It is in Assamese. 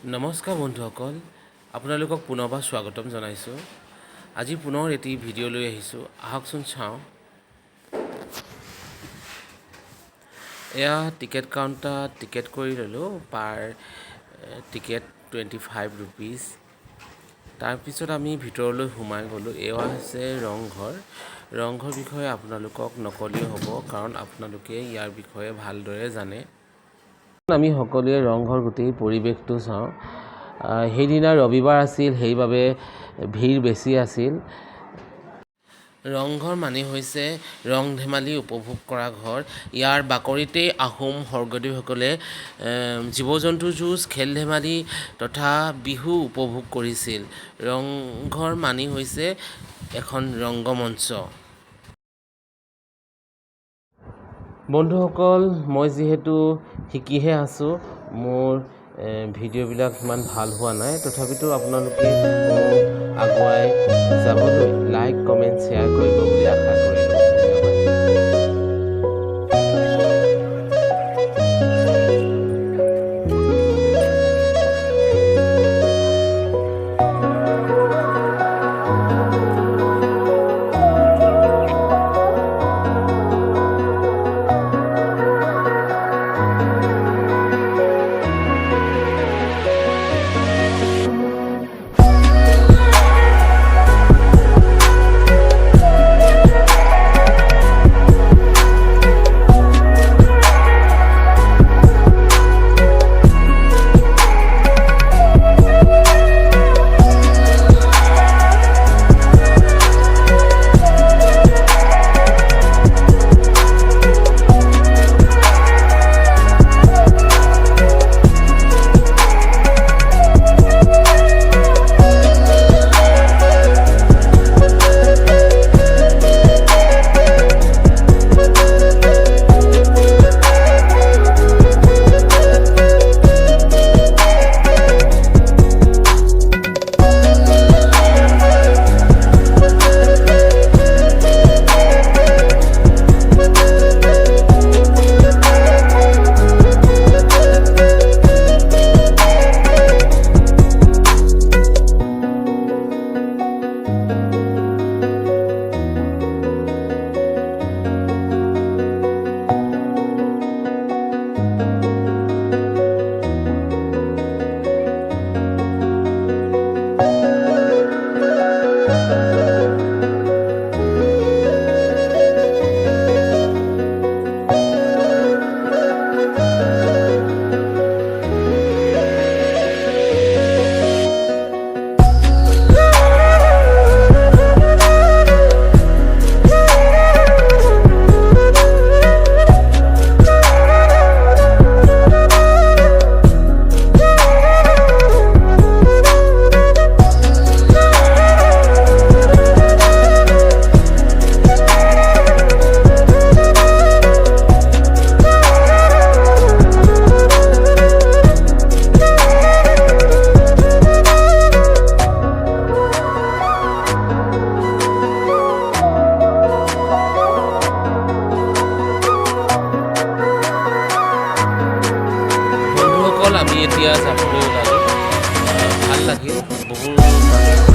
নমস্কাৰ বন্ধুসকল, আপোনালোকক পুনৰবাৰ স্বাগতম জনাইছোঁ। আজি পুনৰ এটি ভিডিঅ' লৈ আহিছোঁ। আহকচোন চাওঁ। এয়া টিকেট কাউণ্টাৰত টিকেট কৰি ল'লোঁ। পাৰ টিকেট 25 ৰুপিজ। তাৰপিছত আমি ভিতৰলৈ সোমাই গ'লোঁ। এয়া হৈছে ৰংঘৰ। ৰংঘৰ বিষয়ে আপোনালোকক নকলেও হ'ব, কাৰণ আপোনালোকে ইয়াৰ বিষয়ে ভালদৰে জানে। আমি সকলোৱে ৰংঘৰ গোটেই পৰিৱেশটো চাওঁ। সেইদিনা ৰবিবাৰ আছিল, সেইবাবে ভিৰ বেছি আছিল। ৰংঘৰ মানে হৈছে ৰং ধেমালি উপভোগ কৰা ঘৰ। ইয়াৰ বাকৰিতেই আহোম স্বৰ্গদেউসকলে জীৱ জন্তুৰ যুঁজ, খেল ধেমালি তথা বিহু উপভোগ কৰিছিল। ৰংঘৰ মানে হৈছে এখন ৰংগমঞ্চ। বন্ধুসকল, মই যিহেতু শিকিহে আছোঁ, মোৰ ভিডিঅ'বিলাক ইমান ভাল হোৱা নাই। তথাপিতো আপোনালোকে আগুৱাই যাবলৈ লাইক, কমেণ্ট, শ্বেয়াৰ কৰিব বুলি আশা কৰিলোঁ। আমি এতিয়া যাবলৈ ওলালোঁ। ভাল লাগিল, বহুত